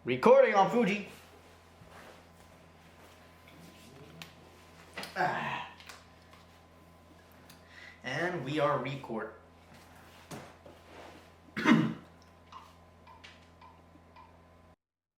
Recording on Fuji. And we are record.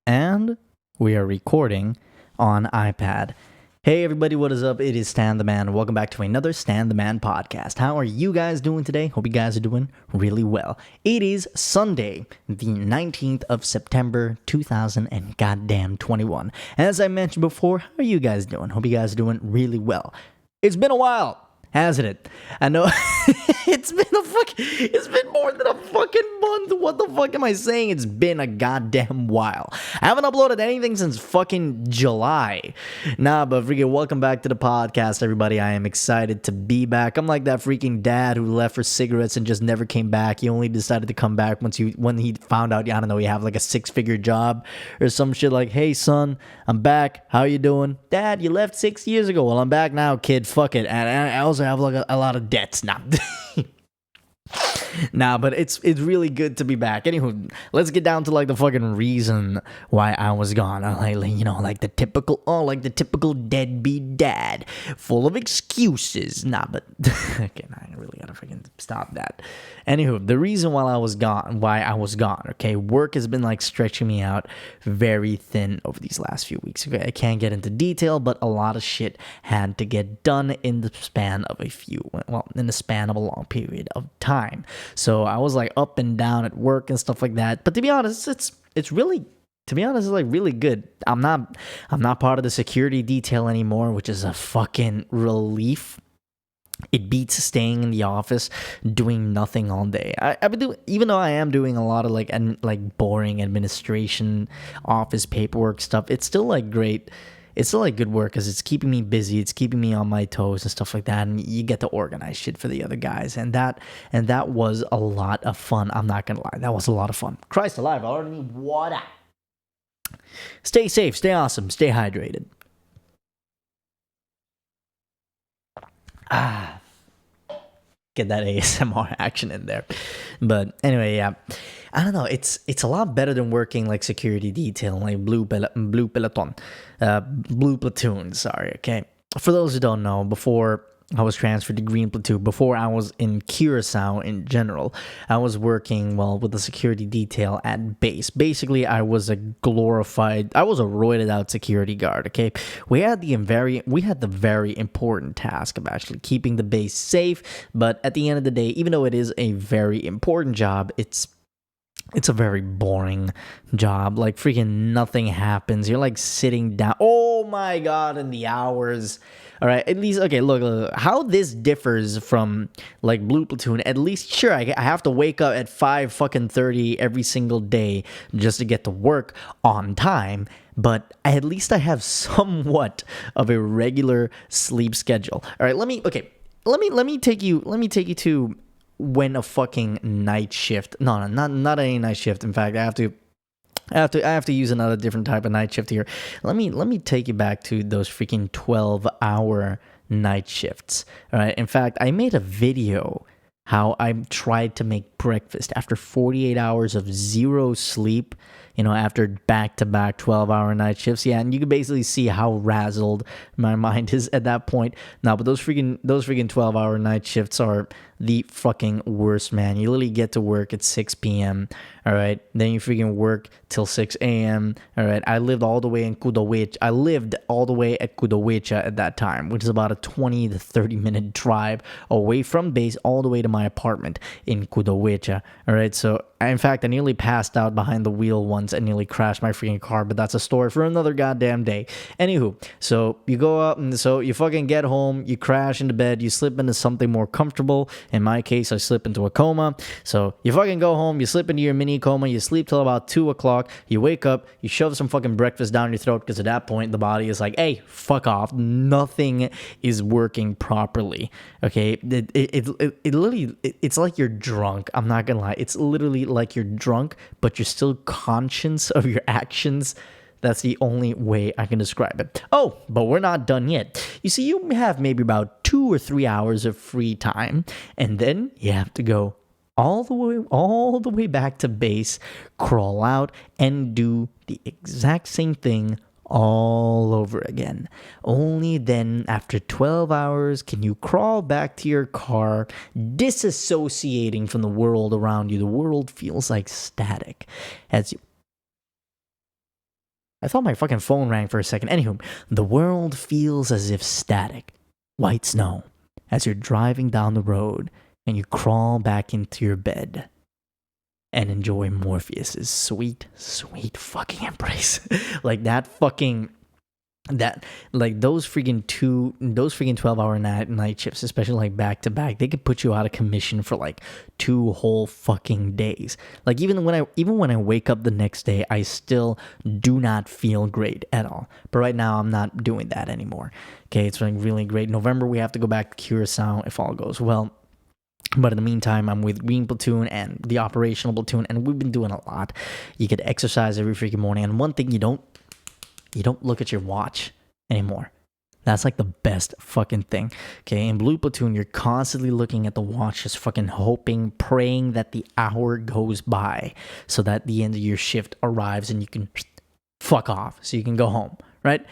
And we are recording on iPad. Hey everybody, what is up? It is Stan the Man. Welcome back to another Stan the Man podcast. How are you guys doing today? Hope you guys are doing really well. It is Sunday, the 19th of September, 2021. As I mentioned before, how are you guys doing? Hope you guys are doing really well. It's been a while, hasn't it? I know it's been more than a fucking month. What the fuck am I saying? It's been a goddamn while. I haven't uploaded anything since fucking July. Nah, but freaking welcome back to the podcast, everybody. I am excited to be back. I'm like that freaking dad who left for cigarettes and just never came back. He only decided to come back when he found out, I don't know, he have like a 6-figure job or some shit like, hey son, I'm back. How you doing? Dad, you left 6 years ago. Well, I'm back now, kid. Fuck it. And I also have like a lot of debts now. Nah, but it's really good to be back. Anywho, let's get down to like the fucking reason why I was gone. Like the typical deadbeat dad, full of excuses. Nah, but okay, I really gotta freaking stop that. Anywho, the reason why I was gone. Okay, work has been like stretching me out very thin over these last few weeks. Okay, I can't get into detail, but a lot of shit had to get done in the span of a long period of time. So I was like up and down at work and stuff like that. But to be honest, it's like really good. I'm not part of the security detail anymore, which is a fucking relief. It beats staying in the office doing nothing all day. I've been doing, even though I am doing a lot of like boring administration, office paperwork stuff. It's still like great. It's still like good work because it's keeping me busy. It's keeping me on my toes and stuff like that. And you get to organize shit for the other guys. And that was a lot of fun. I'm not gonna lie, that was a lot of fun. Christ alive, I already need water. Stay safe, stay awesome, stay hydrated. Get that ASMR action in there. But anyway, yeah, I don't know, it's a lot better than working like security detail, like blue platoon, sorry. Okay, for those who don't know, before I was transferred to Green Platoon, before I was in Curacao in general, I was working, with the security detail at base. Basically, I was a roided out security guard, okay? We had the very important task of actually keeping the base safe, but at the end of the day, even though it is a very important job, it's a very boring job. Like freaking nothing happens. You're like sitting down. Oh my god, and the hours. All right, at least, okay, look, how this differs from like Blue Platoon. At least, sure, I have to wake up at 5:30 every single day just to get to work on time. But at least I have somewhat of a regular sleep schedule. All right, let me take you to when a fucking night shift. No, not any night shift. In fact, I have to use another different type of night shift here. Let me take you back to those freaking 12-hour night shifts. All right. In fact, I made a video how I tried to make breakfast after 48 hours of zero sleep, after back-to-back 12-hour night shifts. Yeah, and you can basically see how razzled my mind is at that point. Now, but those freaking 12-hour night shifts are the fucking worst, man. You literally get to work at 6 p.m., all right? Then you freaking work till 6 a.m., all right? I lived all the way at Kudowicha at that time, which is about a 20 to 30-minute drive away from base all the way to my apartment in Kudowicha, all right? So, in fact, I nearly passed out behind the wheel once and nearly crashed my freaking car, but that's a story for another goddamn day. Anywho, so you go out and so you fucking get home, you crash into bed, you slip into something more comfortable. In my case, I slip into a coma. So you fucking go home, you slip into your mini coma, you sleep till about 2 o'clock, you wake up, you shove some fucking breakfast down your throat because at that point the body is like, hey, fuck off, nothing is working properly. Okay, it literally, it's like you're drunk. I'm not gonna lie, it's literally like you're drunk, but you're still conscious of your actions. That's the only way I can describe it. Oh, but we're not done yet. You see, you have maybe about 2 or 3 hours of free time, and then you have to go all the way back to base, crawl out, and do the exact same thing all over again. Only then, after 12 hours, can you crawl back to your car, disassociating from the world around you. The world feels like static as you. I thought my fucking phone rang for a second. Anywho, the world feels as if static, white snow, as you're driving down the road and you crawl back into your bed and enjoy Morpheus's sweet, sweet fucking embrace. Like that fucking, that, like those freaking 12-hour night shifts, especially like back to back, they could put you out of commission for like 2 whole fucking days. Like even when I wake up the next day, I still do not feel great at all. But right now I'm not doing that anymore. Okay, it's like really great. November we have to go back to Curacao if all goes well. But in the meantime, I'm with Green Platoon and the operational platoon, and we've been doing a lot. You get exercise every freaking morning, and one thing, you don't look at your watch anymore. That's like the best fucking thing. Okay, in Blue Platoon, you're constantly looking at the watch, just fucking hoping, praying that the hour goes by so that the end of your shift arrives and you can fuck off, so you can go home, right?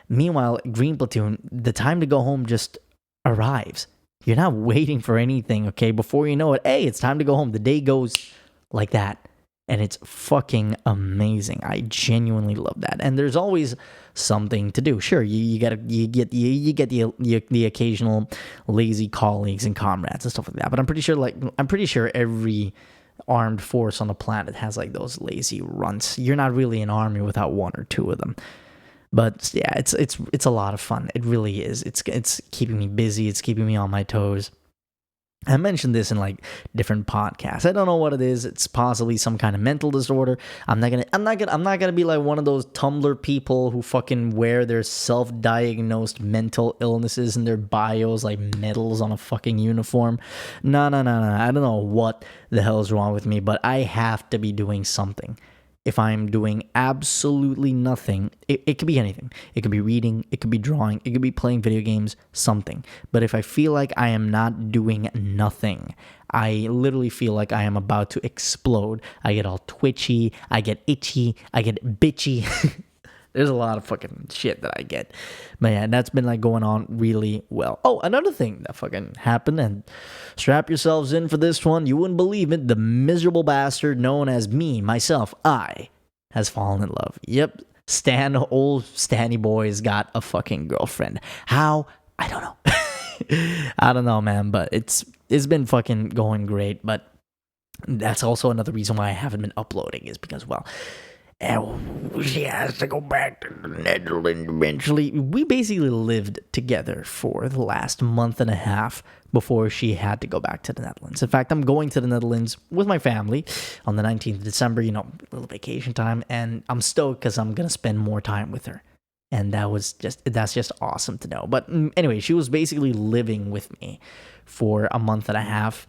Meanwhile, Green Platoon, the time to go home just arrives. You're not waiting for anything, okay? Before you know it, hey, it's time to go home. The day goes like that, and it's fucking amazing. I genuinely love that. And there's always something to do. Sure, you get the occasional lazy colleagues and comrades and stuff like that. But I'm pretty sure every armed force on the planet has like those lazy runts. You're not really an army without 1 or 2 of them. But yeah, it's a lot of fun. It really is. It's keeping me busy. It's keeping me on my toes. I mentioned this in like different podcasts. I don't know what it is. It's possibly some kind of mental disorder. I'm not gonna be like one of those Tumblr people who fucking wear their self-diagnosed mental illnesses in their bios like medals on a fucking uniform. No. I don't know what the hell is wrong with me, but I have to be doing something. If I'm doing absolutely nothing, it could be anything. It could be reading, it could be drawing, it could be playing video games, something. But if I feel like I am not doing nothing, I literally feel like I am about to explode. I get all twitchy, I get itchy, I get bitchy. There's a lot of fucking shit that I get. But yeah, that's been like going on really well. Oh, another thing that fucking happened, and strap yourselves in for this one. You wouldn't believe it. The miserable bastard known as I, has fallen in love. Yep. Old Stanny boy's got a fucking girlfriend. How? I don't know. I don't know, man, but it's been fucking going great. But that's also another reason why I haven't been uploading, is because, well, she has to go back to the Netherlands eventually. We basically lived together for the last month and a half before she had to go back to the Netherlands. In fact, I'm going to the Netherlands with my family on the 19th of December, a little vacation time, and I'm stoked because I'm going to spend more time with her. And that's just awesome to know. But anyway, she was basically living with me for a month and a half,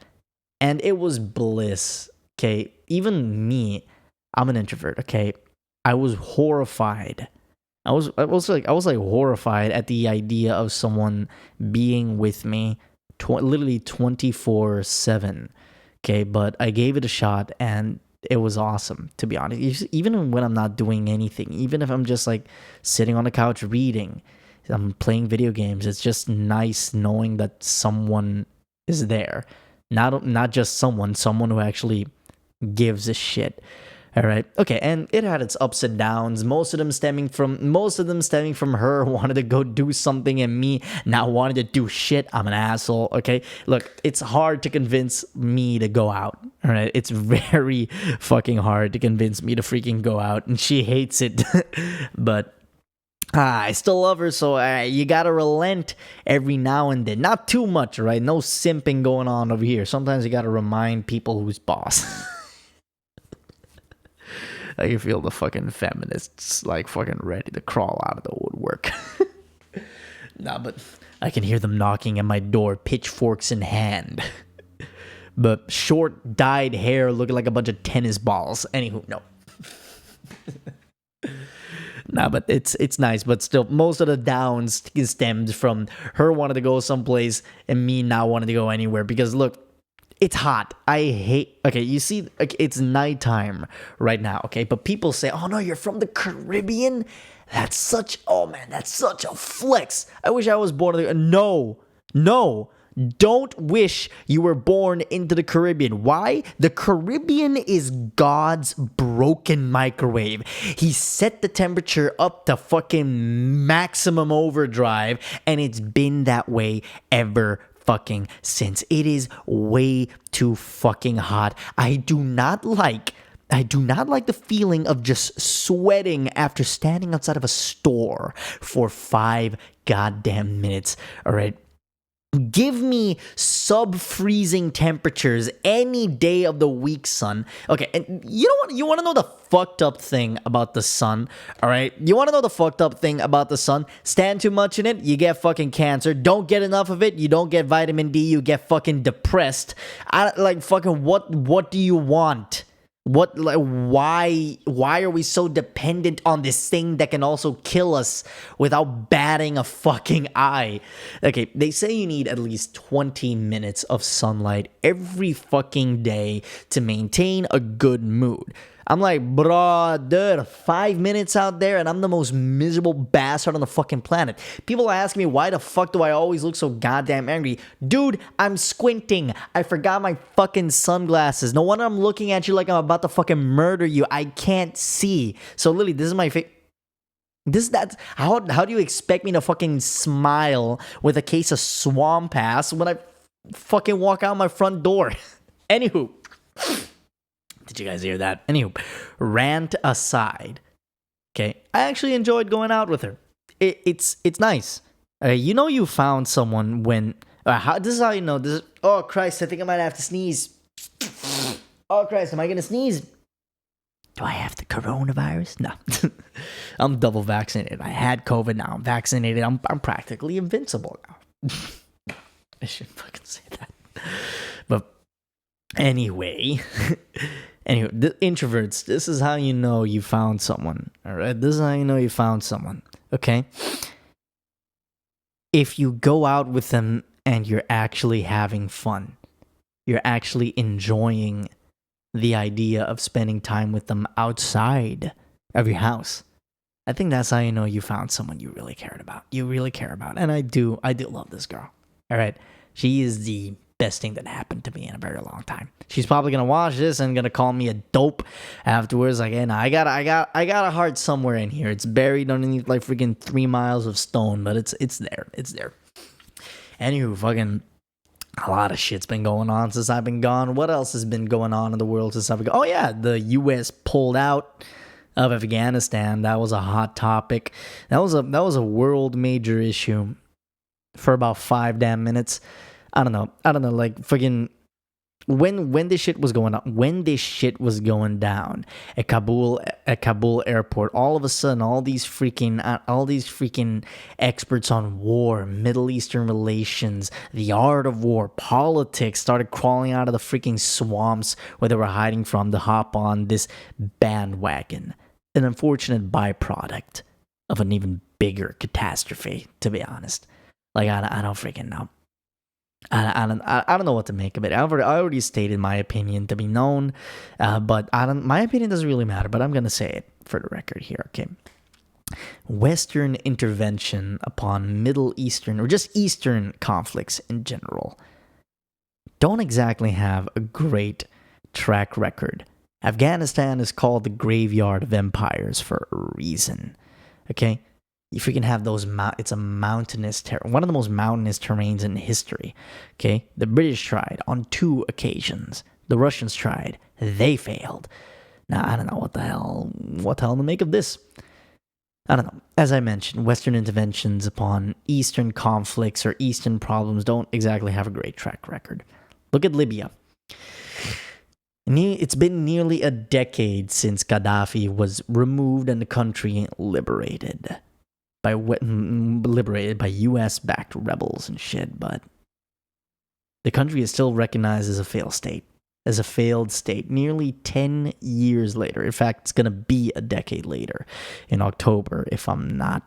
and it was bliss. Okay, even me, I'm an introvert, okay? I was horrified. I was horrified at the idea of someone being with me literally 24/7. Okay, but I gave it a shot and it was awesome, to be honest. Even when I'm not doing anything, even if I'm just like sitting on the couch reading, I'm playing video games, it's just nice knowing that someone is there. Not just someone who actually gives a shit. All right. Okay. And it had its ups and downs. Most of them stemming from her wanted to go do something and me not wanting to do shit. I'm an asshole. Okay. Look, it's hard to convince me to go out. All right. It's very fucking hard to convince me to freaking go out, and she hates it. But I still love her, so you gotta relent every now and then. Not too much, right? No simping going on over here. Sometimes you gotta remind people who's boss. I can feel the fucking feminists like fucking ready to crawl out of the woodwork. Nah, but I can hear them knocking at my door, pitchforks in hand. But short dyed hair looking like a bunch of tennis balls. Anywho, no. Nah, but it's nice, but still, most of the downs stemmed from her wanting to go someplace and me not wanting to go anywhere. Because look, It's hot. I hate. Okay, you see, like, it's nighttime right now. Okay, but people say, "Oh no, you're from the Caribbean." That's such. Oh man, that's such a flex. I wish I was born there. No, no. Don't wish you were born into the Caribbean. Why? The Caribbean is God's broken microwave. He set the temperature up to fucking maximum overdrive, and it's been that way ever fucking since. It is way too fucking hot. I do not like the feeling of just sweating after standing outside of a store for 5 goddamn minutes. All right. Give me sub-freezing temperatures any day of the week, son. Okay, and you know what? You want to know the fucked up thing about the sun, all right? You want to know the fucked up thing about the sun? Stand too much in it, you get fucking cancer. Don't get enough of it, you don't get vitamin D, you get fucking depressed. What do you want? Why are we so dependent on this thing that can also kill us without batting a fucking eye? Okay, they say you need at least 20 minutes of sunlight every fucking day to maintain a good mood. I'm like, brother, 5 minutes out there and I'm the most miserable bastard on the fucking planet. People ask me, why the fuck do I always look so goddamn angry? Dude, I'm squinting. I forgot my fucking sunglasses. No wonder I'm looking at you like I'm about to fucking murder you. I can't see. So Lily, this is my how do you expect me to fucking smile with a case of swamp ass when I fucking walk out my front door? Anywho. Did you guys hear that? Anywho, rant aside, okay, I actually enjoyed going out with her. It's nice. You know you found someone when... this is how you know. Oh, Christ, I think I might have to sneeze. Oh, Christ, am I going to sneeze? Do I have the coronavirus? No. I'm double vaccinated. I had COVID, now I'm vaccinated. I'm practically invincible now. I shouldn't fucking say that. But anyway... Anyway, the introverts, this is how you know you found someone, all right? This is how you know you found someone, okay? If you go out with them and you're actually having fun, you're actually enjoying the idea of spending time with them outside of your house, I think that's how you know you found someone you really cared about. You really care about. And I do love this girl, all right? She is the best thing that happened to me in a very long time. She's probably gonna watch this and gonna call me a dope afterwards. Like, hey, nah, I got a heart somewhere in here. It's buried underneath like freaking 3 miles of stone, but it's there. It's there. Anywho, fucking a lot of shit's been going on since I've been gone. What else has been going on in the world since I've been gone? Oh yeah, the U.S. pulled out of Afghanistan. That was a hot topic. That was a world major issue for about 5 damn minutes. I don't know, like freaking when this shit was going down at Kabul airport, all of a sudden all these freaking experts on war, Middle Eastern relations, the art of war, politics started crawling out of the freaking swamps where they were hiding from to hop on this bandwagon. An unfortunate byproduct of an even bigger catastrophe, to be honest. Like, I don't freaking know. I don't know what to make of it. I already stated my opinion to be known, but my opinion doesn't really matter. But I'm gonna say it for the record here. Okay, Western intervention upon Middle Eastern or just Eastern conflicts in general don't exactly have a great track record. Afghanistan is called the graveyard of empires for a reason. Okay. You freaking have those, it's a mountainous, one of the most mountainous terrains in history, okay? The British tried on 2 occasions. The Russians tried. They failed. Now, I don't know what the hell to make of this. I don't know. As I mentioned, Western interventions upon Eastern conflicts or Eastern problems don't exactly have a great track record. Look at Libya. It's been nearly a decade since Gaddafi was removed and the country liberated by US-backed rebels and shit, but the country is still recognized as a failed state nearly 10 years later. In fact, it's going to be a decade later in October if I'm correct.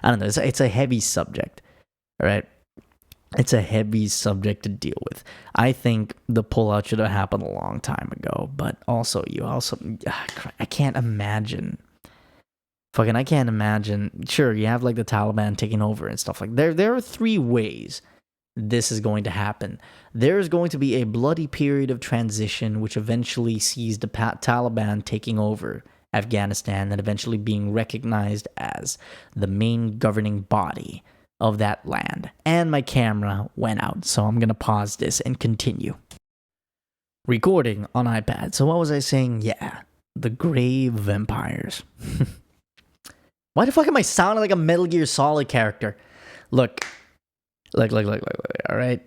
I don't know. It's a heavy subject. All right. It's a heavy subject to deal with. I think the pullout should have happened a long time ago, but also I can't imagine. Fucking, I can't imagine. Sure, you have like the Taliban taking over and stuff like. There are three ways this is going to happen. There is going to be a bloody period of transition, which eventually sees the Taliban taking over Afghanistan and eventually being recognized as the main governing body of that land. And my camera went out, so I'm gonna pause this and continue. Recording on iPad. So what was I saying? Yeah, the grave vampires. Why the fuck am I sounding like a Metal Gear Solid character? Look, all right.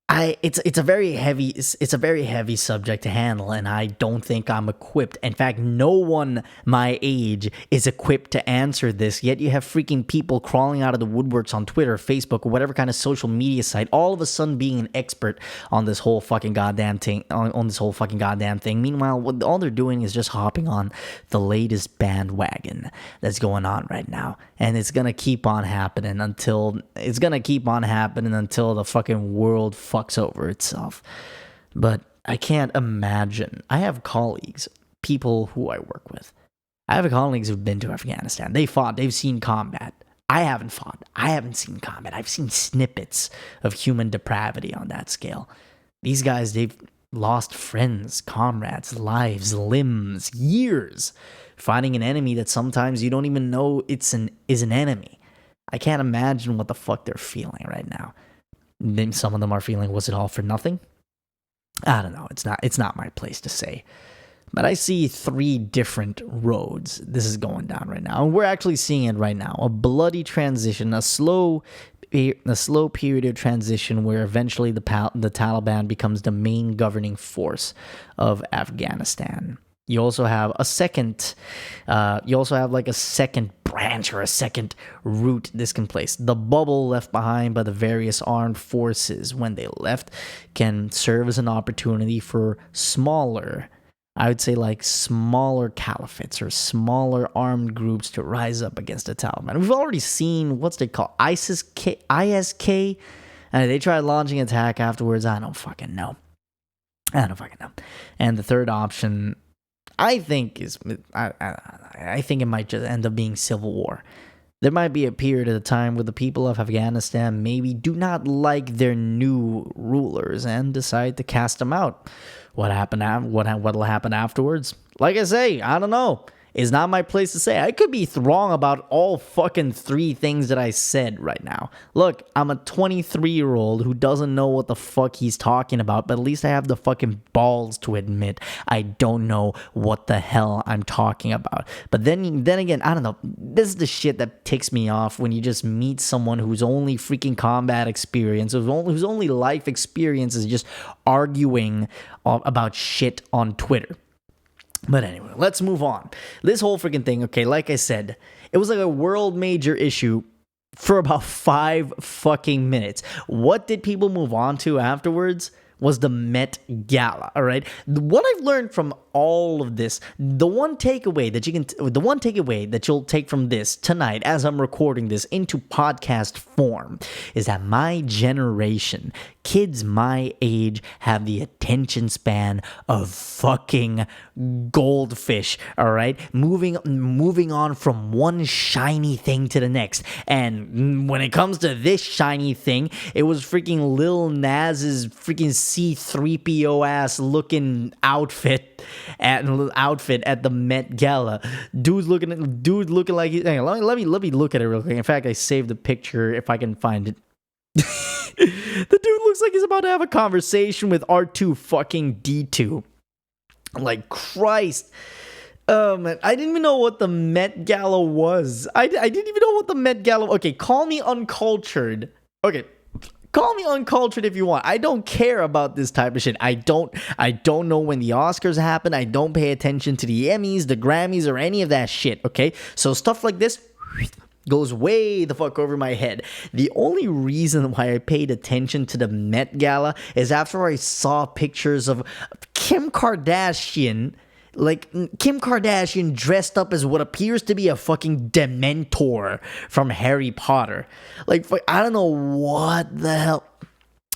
It's a very heavy subject to handle, and I don't think I'm equipped. In fact, no one my age is equipped to answer this. Yet you have freaking people crawling out of the woodworks on Twitter, Facebook, or whatever kind of social media site, all of a sudden being an expert on this whole fucking goddamn thing. On this whole fucking goddamn thing. Meanwhile, all they're doing is just hopping on the latest bandwagon that's going on right now, and it's gonna keep on happening until the fucking world fucks over itself. But I can't imagine. I have colleagues, people who I work with. I have colleagues who've been to Afghanistan. They fought. They've seen combat. I haven't fought. I haven't seen combat. I've seen snippets of human depravity on that scale. These guys, they've lost friends, comrades, lives, limbs, years fighting an enemy that sometimes you don't even know is an enemy. I can't imagine what the fuck they're feeling right now. Maybe some of them are feeling, was it all for nothing? I don't know. It's not my place to say. But I see three different roads this is going down right now. And we're actually seeing it right now. A bloody transition, a slow period of transition where eventually the Taliban becomes the main governing force of Afghanistan. You also have a second branch or a second route this can place. The bubble left behind by the various armed forces when they left can serve as an opportunity for smaller caliphates or smaller armed groups to rise up against the Taliban. We've already seen what's they call ISK, and they tried launching an attack afterwards. I don't fucking know. And the third option, I think it might just end up being civil war. There might be a period of time where the people of Afghanistan maybe do not like their new rulers and decide to cast them out. What'll happen afterwards? Like I say, I don't know. It's not my place to say. I could be wrong about all fucking three things that I said right now. Look, I'm a 23-year-old who doesn't know what the fuck he's talking about, but at least I have the fucking balls to admit I don't know what the hell I'm talking about. But then again, I don't know. This is the shit that ticks me off when you just meet someone whose only freaking combat experience, whose only life experience is just arguing about shit on Twitter. But anyway, let's move on. This whole freaking thing, okay, like I said, it was like a world major issue for about 5 fucking minutes. What did people move on to afterwards? Was the Met Gala, all right? What I've learned from all of this, the one takeaway that you'll take from this tonight as I'm recording this into podcast form is that my generation, kids my age, have the attention span of fucking goldfish, all right? Moving on from one shiny thing to the next. And when it comes to this shiny thing, it was freaking Lil Nas's freaking C-3PO ass looking outfit at the Met Gala. Dude looking like he, hang on, let me look at it real quick. In fact, I saved the picture if I can find it. The dude looks like he's about to have a conversation with R2 fucking D2. Like, Christ. Man, I didn't even know what the Met Gala was. I didn't even know what the Met Gala. Okay, call me uncultured. Okay, call me uncultured if you want. I don't care about this type of shit. I don't know when the Oscars happen. I don't pay attention to the Emmys, the Grammys, or any of that shit. Okay, so stuff like this goes way the fuck over my head. The only reason why I paid attention to the Met Gala is after I saw pictures of Kim Kardashian Like, Kim Kardashian dressed up as what appears to be a fucking Dementor from Harry Potter. Like, I don't know what the hell.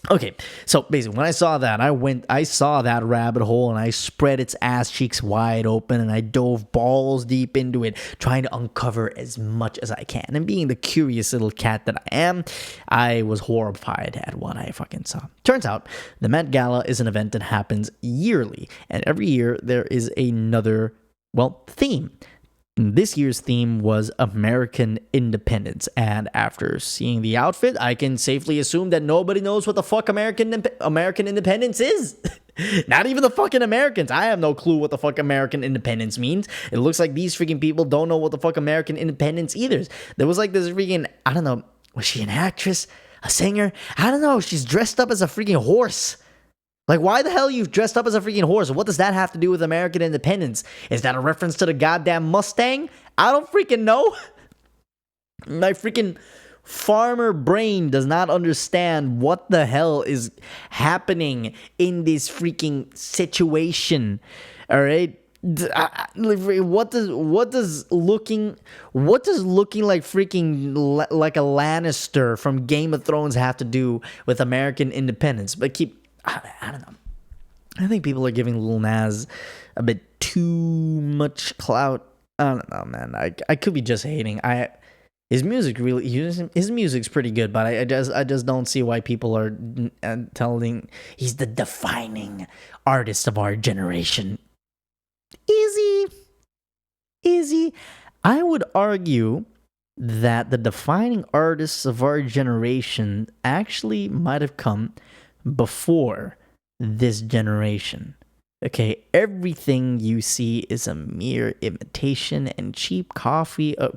Okay, so basically, when I saw that, I saw that rabbit hole, and I spread its ass cheeks wide open, and I dove balls deep into it, trying to uncover as much as I can. And being the curious little cat that I am, I was horrified at what I fucking saw. Turns out, the Met Gala is an event that happens yearly, and every year there is another, theme. This year's theme was American independence, and after seeing the outfit, I can safely assume that nobody knows what the fuck American independence is. Not even the fucking Americans. I have no clue what the fuck American independence means. It looks like these freaking people don't know what the fuck American independence either is. There was like this freaking, I don't know, was she an actress? A singer? I don't know. She's dressed up as a freaking horse. Like, why the hell you've dressed up as a freaking horse? What does that have to do with American independence? Is that a reference to the goddamn Mustang? I don't freaking know. My freaking farmer brain does not understand what the hell is happening in this freaking situation. All right? What does looking like freaking like a Lannister from Game of Thrones have to do with American independence? But I don't know. I think people are giving Lil Nas a bit too much clout. I don't know, man. I could be just hating. His music's pretty good, but I just don't see why people are telling he's the defining artist of our generation. Is he? I would argue that the defining artists of our generation actually might have come before this generation. Okay, everything you see is a mere imitation and cheap copy. A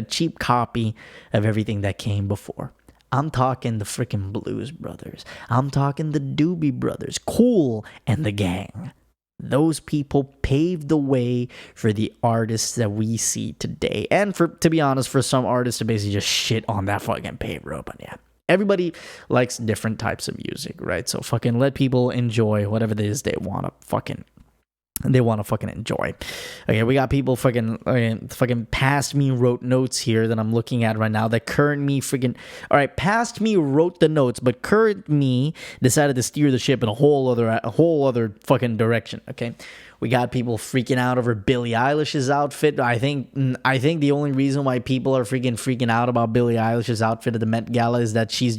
cheap copy of everything that came before. I'm talking the freaking Blues Brothers. I'm talking the Doobie Brothers, Kool and the Gang. Those people paved the way for the artists that we see today. And to be honest, for some artists to basically just shit on that fucking paved road. But yeah. Everybody likes different types of music, right? So fucking let people enjoy whatever it is they want to fucking enjoy. Okay, we got people fucking past me wrote notes here that I'm looking at right now. That current me past me wrote the notes, but current me decided to steer the ship in a whole other fucking direction. Okay. We got people freaking out over Billie Eilish's outfit. I think the only reason why people are freaking out about Billie Eilish's outfit at the Met Gala is that she's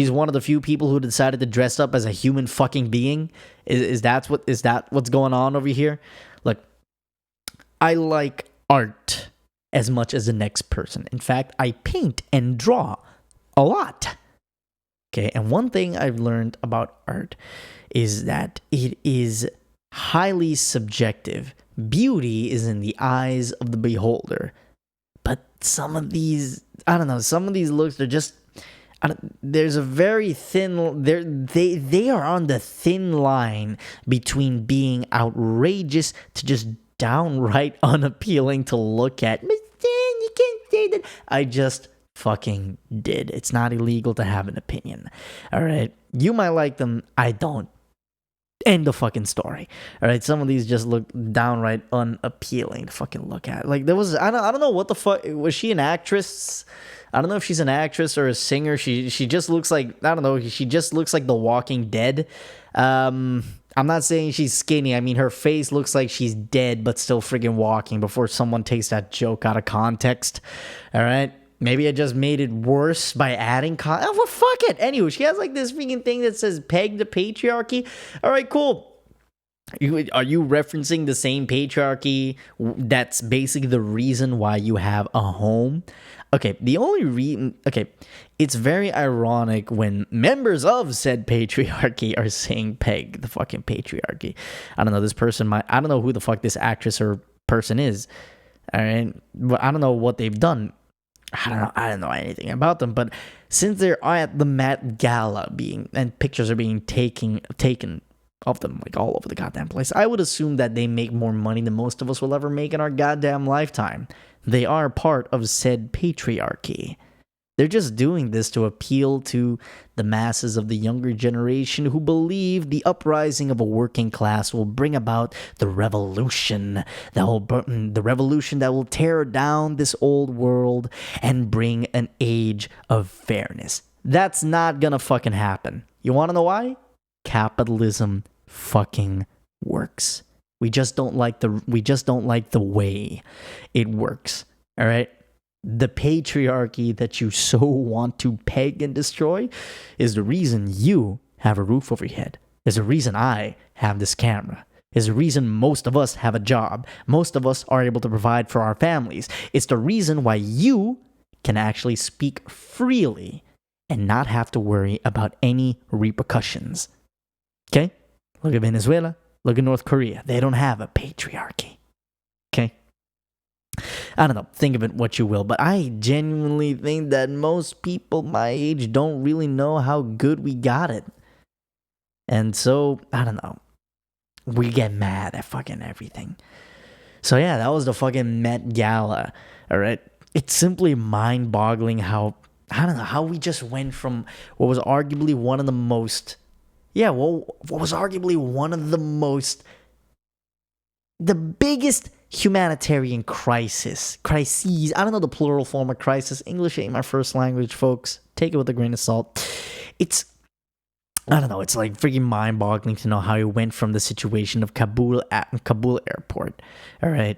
one of the few people who decided to dress up as a human fucking being. Is that what's going on over here? Look, I like art as much as the next person. In fact, I paint and draw a lot. Okay, and one thing I've learned about art is that it is highly subjective. Beauty is in the eyes of the beholder. But some of these looks, they're just, there's a very thin, they are on the thin line between being outrageous to just downright unappealing to look at. But then you can't say that. I just fucking did. It's not illegal to have an opinion. All right. You might like them. I don't. End the fucking story. All right, some of these just look downright unappealing to fucking look at. Like there was, I don't know what the fuck, was she an actress? I don't know if she's an actress or a singer. She just looks like, I don't know. She just looks like The Walking Dead. I'm not saying she's skinny. I mean, her face looks like she's dead but still freaking walking. Before someone takes that joke out of context. All right. Maybe I just made it worse by adding oh, well, fuck it. Anyway, she has like this freaking thing that says peg the patriarchy. All right, cool. Are you referencing the same patriarchy that's basically the reason why you have a home? Okay, the only reason... Okay, it's very ironic when members of said patriarchy are saying peg the fucking patriarchy. I don't know, this person I don't know who the fuck this actress or person is. All right, but I don't know what they've done. I don't know anything about them, but since they're at the Met Gala and pictures are being taken of them like all over the goddamn place, I would assume that they make more money than most of us will ever make in our goddamn lifetime. They are part of said patriarchy. They're just doing this to appeal to the masses of the younger generation who believe the uprising of a working class will bring about the revolution the revolution that will tear down this old world and bring an age of fairness. That's not gonna fucking happen. You wanna know why? Capitalism fucking works. We just don't like the way it works. All right? The patriarchy that you so want to peg and destroy is the reason you have a roof over your head. Is the reason I have this camera. Is the reason most of us have a job. Most of us are able to provide for our families. It's the reason why you can actually speak freely and not have to worry about any repercussions. Okay? Look at Venezuela. Look at North Korea. They don't have a patriarchy. Okay? I don't know, think of it what you will, but I genuinely think that most people my age don't really know how good we got it. And so, I don't know, we get mad at fucking everything. So yeah, that was the fucking Met Gala, alright? It's simply mind-boggling how, I don't know, how we just went from what was arguably one of the most, the biggest humanitarian crises. I don't know the plural form of crisis. English ain't my first language, folks. Take it with a grain of salt. I don't know, it's like freaking mind-boggling to know how it went from the situation of Kabul airport. All right.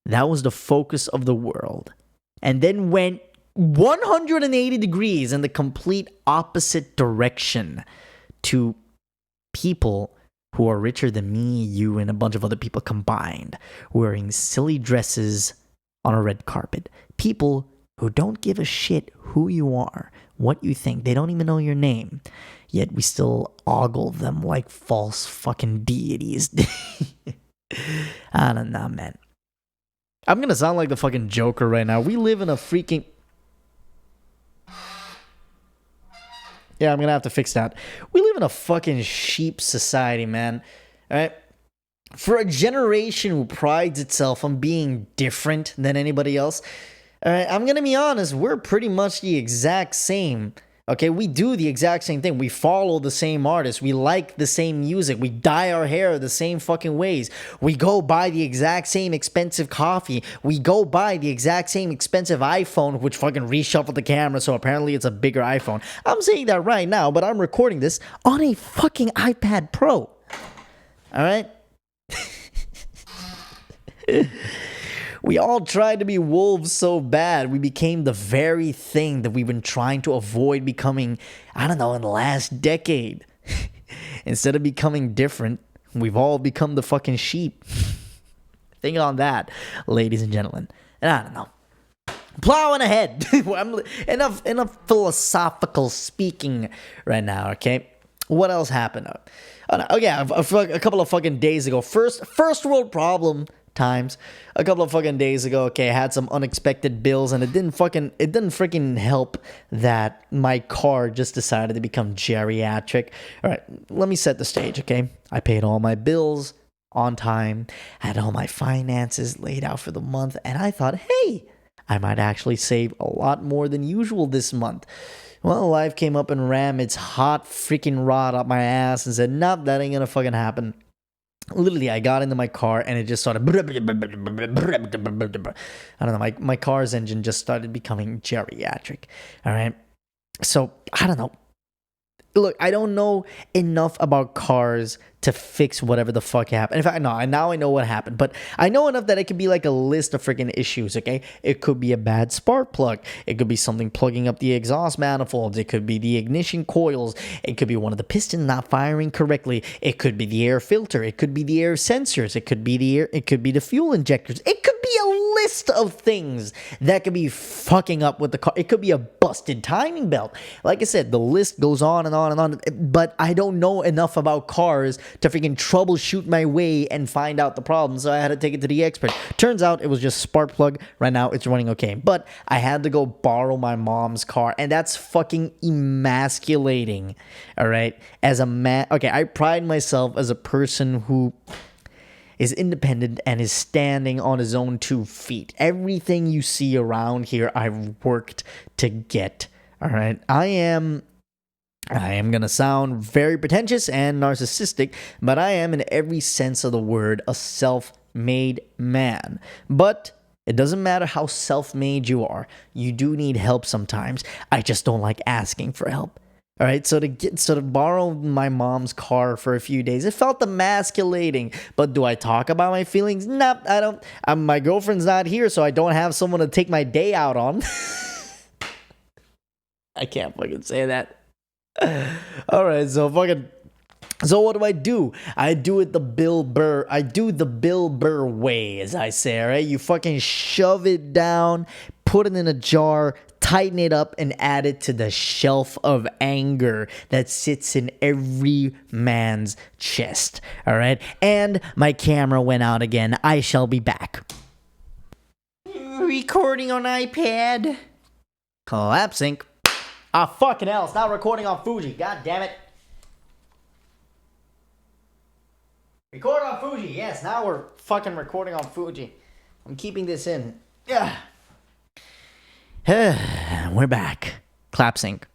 That was the focus of the world. And then went 180 degrees in the complete opposite direction to people who are richer than me, you, and a bunch of other people combined, wearing silly dresses on a red carpet. People who don't give a shit who you are, what you think. They don't even know your name. Yet we still ogle them like false fucking deities. I don't know, man. I'm gonna sound like the fucking Joker right now. We live in a freaking... Yeah, I'm gonna have to fix that. We live in a fucking sheep society, man. Alright? For a generation who prides itself on being different than anybody else, alright, I'm gonna be honest, we're pretty much the exact same. Okay, we do the exact same thing. We follow the same artists. We like the same music. We dye our hair the same fucking ways. We go buy the exact same expensive coffee. We go buy the exact same expensive iPhone, which fucking reshuffled the camera, so apparently it's a bigger iPhone. I'm saying that right now, but I'm recording this on a fucking iPad Pro. Alright? We all tried to be wolves so bad. We became the very thing that we've been trying to avoid becoming, I don't know, in the last decade. Instead of becoming different, we've all become the fucking sheep. Think on that, ladies and gentlemen. And I don't know. Plowing ahead. Enough philosophical speaking right now, okay? What else happened? A couple of fucking days ago. First world problem times. A couple of fucking days ago, okay, I had some unexpected bills, and it didn't freaking help that my car just decided to become geriatric. All right, let me set the stage, okay? I paid all my bills on time, had all my finances laid out for the month, and I thought, hey, I might actually save a lot more than usual this month. Well, life came up and rammed its hot freaking rod up my ass and said, nope, that ain't gonna fucking happen. Literally, I got into my car and it just started... I don't know, my car's engine just started becoming geriatric. All right? So, I don't know. Look, I don't know enough about cars to fix whatever the fuck happened. In fact, no, now I know what happened. But I know enough that it could be like a list of freaking issues, okay? It could be a bad spark plug. It could be something plugging up the exhaust manifolds. It could be the ignition coils. It could be one of the pistons not firing correctly. It could be the air filter. It could be the air sensors. It could be the fuel injectors. It could be a list of things that could be fucking up with the car. It could be a busted timing belt. Like I said, the list goes on and on and on. But I don't know enough about cars to freaking troubleshoot my way and find out the problem, so I had to take it to the expert. Turns out it was just spark plug. Right now it's running okay, but I had to go borrow my mom's car, and that's fucking emasculating. All right, as a man, okay, I pride myself as a person who is independent and is standing on his own 2 feet. Everything you see around here, I've worked to get. All right. I am going to sound very pretentious and narcissistic, but I am, in every sense of the word, a self-made man. But it doesn't matter how self-made you are. You do need help sometimes. I just don't like asking for help. All right, so to borrow my mom's car for a few days, it felt emasculating. But do I talk about my feelings? Nope, I don't. My girlfriend's not here, so I don't have someone to take my day out on. I can't fucking say that. All right, so what do? I do it the Bill Burr. I do the Bill Burr way, as I say. All right, you fucking shove it down, put it in a jar, tighten it up, and add it to the shelf of anger that sits in every man's chest. All right, and my camera went out again. I shall be back. Recording on iPad. Collapsing. Ah, fucking hell, it's not recording on Fuji. God damn it. Record on Fuji. Yes, now we're fucking recording on Fuji. I'm keeping this in. Yeah. We're back. Clap sync.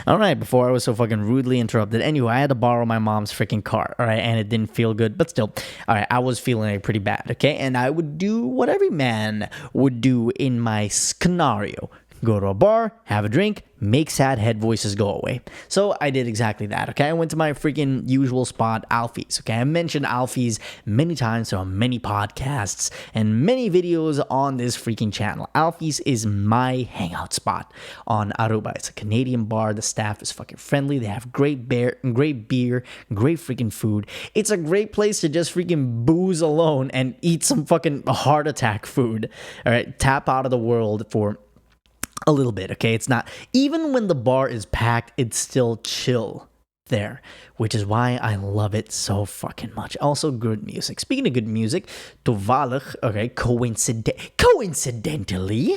All right, before I was so fucking rudely interrupted. Anyway, I had to borrow my mom's freaking car, all right, and it didn't feel good, but still, all right, I was feeling like pretty bad, okay, and I would do what every man would do in my scenario. Go to a bar, have a drink, make sad head voices go away. So I did exactly that, okay? I went to my freaking usual spot, Alfies, okay? I mentioned Alfies many times on many podcasts and many videos on this freaking channel. Alfies is my hangout spot on Aruba. It's a Canadian bar. The staff is fucking friendly. They have great beer, great freaking food. It's a great place to just freaking booze alone and eat some fucking heart attack food, all right? Tap out of the world for a little bit, okay? It's not, even when the bar is packed, it's still chill there, which is why I love it so fucking much. Also, good music. Speaking of good music, toevallig, okay, coincidentally,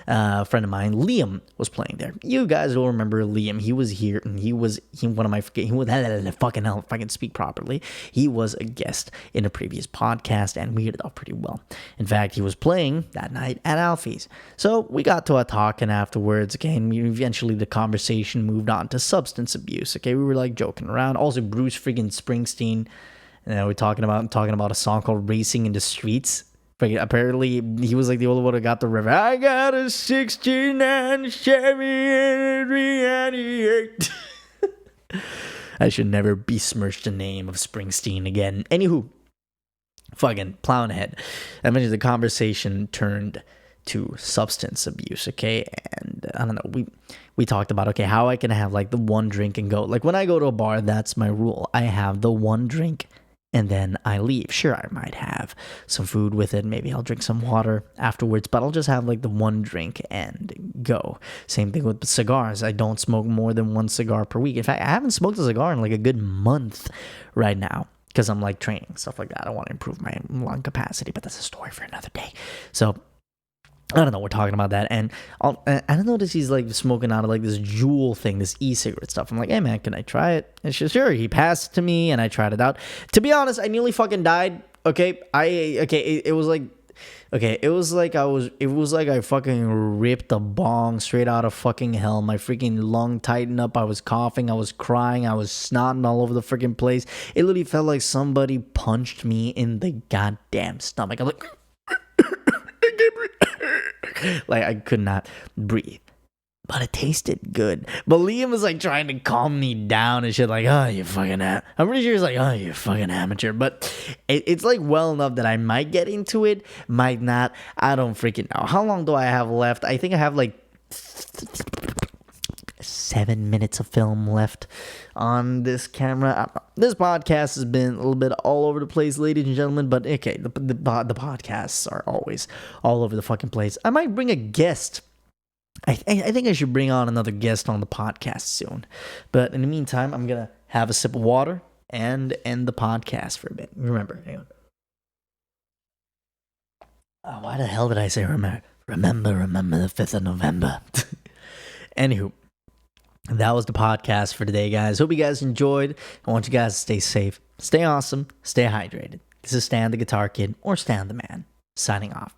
a friend of mine, Liam, was playing there. You guys will remember Liam. He was here, and he was one of my fucking hell, if I can speak properly. He was a guest in a previous podcast, and we hit it off pretty well. In fact, he was playing that night at Alfies. So we got to a talking afterwards. Okay, and eventually the conversation moved on to substance abuse. Okay, we were like joking around. Also, Bruce freaking Springsteen. We're talking about a song called "Racing in the Streets." Apparently, he was like the only one who got the river. I got a 69 Chevy and a 398. I should never besmirch the name of Springsteen again. Anywho, fucking plowing ahead. I mentioned the conversation turned to substance abuse, okay? And I don't know, we talked about, okay, how I can have like the one drink and go. Like when I go to a bar, that's my rule. I have the one drink and then I leave. Sure, I might have some food with it. Maybe I'll drink some water afterwards, but I'll just have like the one drink and go. Same thing with cigars. I don't smoke more than one cigar per week. In fact, I haven't smoked a cigar in like a good month right now because I'm like training, stuff like that. I want to improve my lung capacity, but that's a story for another day. So I don't know, we're talking about that, and I don't notice he's like smoking out of like this Juul thing, this e-cigarette stuff. I'm like, hey man, can I try it? And she's sure. He passed it to me, and I tried it out. To be honest, I nearly fucking died. It was like I fucking ripped a bong straight out of fucking hell. My freaking lung tightened up. I was coughing. I was crying. I was snotting all over the freaking place. It literally felt like somebody punched me in the goddamn stomach. I'm like, like I could not breathe, but it tasted good. But Liam was like trying to calm me down and shit, like, oh, you fucking I'm pretty sure he's like, oh, you fucking amateur. But it's like well enough that I might get into it, might not. I don't freaking know. How long do I have left? I think I have like 7 minutes of film left on this camera. This podcast has been a little bit all over the place, ladies and gentlemen, but okay, the podcasts are always all over the fucking place. I might bring a guest. I think I should bring on another guest on the podcast soon, but in the meantime, I'm gonna have a sip of water and end the podcast for a bit. Remember, hang on. Oh, why the hell did I say remember? Remember the 5th of November. Anywho, that was the podcast for today, guys. Hope you guys enjoyed. I want you guys to stay safe, stay awesome, stay hydrated. This is Stan the Guitar Kid, or Stan the Man, signing off.